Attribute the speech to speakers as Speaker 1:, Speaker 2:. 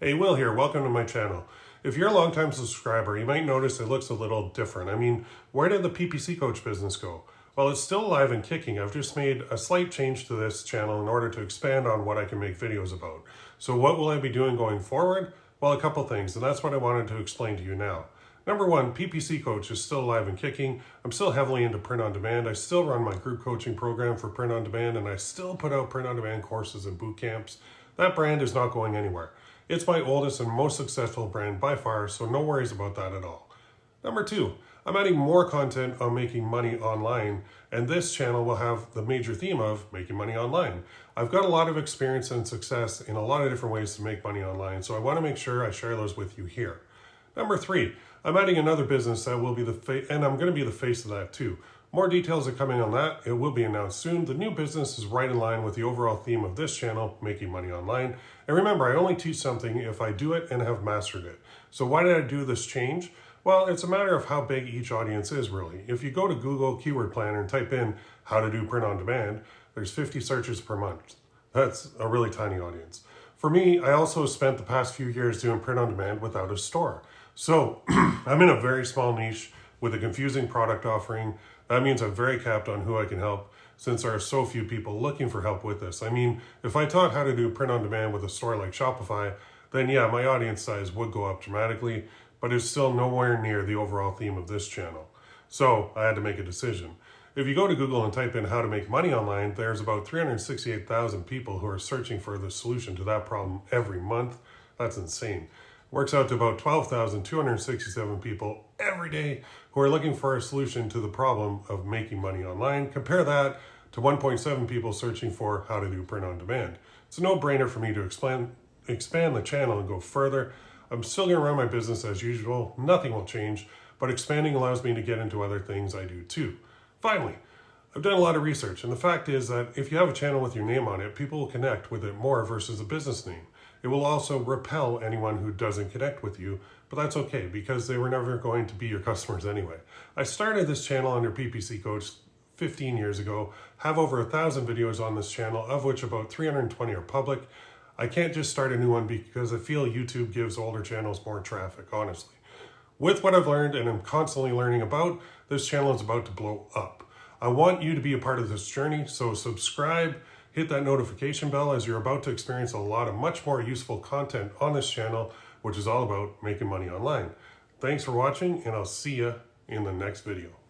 Speaker 1: Hey, Will here. Welcome to my channel. If you're a longtime subscriber, you might notice it looks a little different. I mean, where did the PPC Coach business go? Well, it's still alive and kicking. I've just made a slight change to this channel in order to expand on what I can make videos about. So what will I be doing going forward? Well, a couple things, and that's what I wanted to explain to you now. Number one, PPC Coach is still alive and kicking. I'm still heavily into print on demand. I still run my group coaching program for print on demand, and I still put out print on demand courses and boot camps. That brand is not going anywhere. It's my oldest and most successful brand by far, so no worries about that at all. Number two, I'm adding more content on making money online, and this channel will have the major theme of making money online. I've got a lot of experience and success in a lot of different ways to make money online, so I want to make sure I share those with you here. Number three, I'm adding another business that will be and I'm going to be the face of that too. More details are coming on that. It will be announced soon. The new business is right in line with the overall theme of this channel, making money online. And remember, I only teach something if I do it and have mastered it. So why did I do this change? Well, it's a matter of how big each audience is, really. If you go to Google Keyword Planner and type in how to do print on demand, there's 50 searches per month. That's a really tiny audience. For me, I also spent the past few years doing print on demand without a store. So I'm in a very small niche with a confusing product offering. That means I'm very capped on who I can help since there are so few people looking for help with this. I mean, if I taught how to do print on demand with a store like Shopify, then yeah, my audience size would go up dramatically, but it's still nowhere near the overall theme of this channel. So I had to make a decision. If you go to Google and type in how to make money online, there's about 368,000 people who are searching for the solution to that problem every month. That's insane. Works out to about 12,267 people every day who are looking for a solution to the problem of making money online. Compare that to 1.7 people searching for how to do print on demand. It's a no-brainer for me to expand the channel and go further. I'm still going to run my business as usual. Nothing will change, but expanding allows me to get into other things I do too. Finally, I've done a lot of research, and the fact is that if you have a channel with your name on it, people will connect with it more versus a business name. It will also repel anyone who doesn't connect with you, but that's okay because they were never going to be your customers anyway. I started this channel under PPC Coach 15 years ago, have over 1,000 videos on this channel, of which about 320 are public. I can't just start a new one because I feel YouTube gives older channels more traffic, honestly. With what I've learned and I'm constantly learning about, this channel is about to blow up. I want you to be a part of this journey, so subscribe, hit that notification bell as you're about to experience a lot of much more useful content on this channel, which is all about making money online. Thanks for watching, and I'll see you in the next video.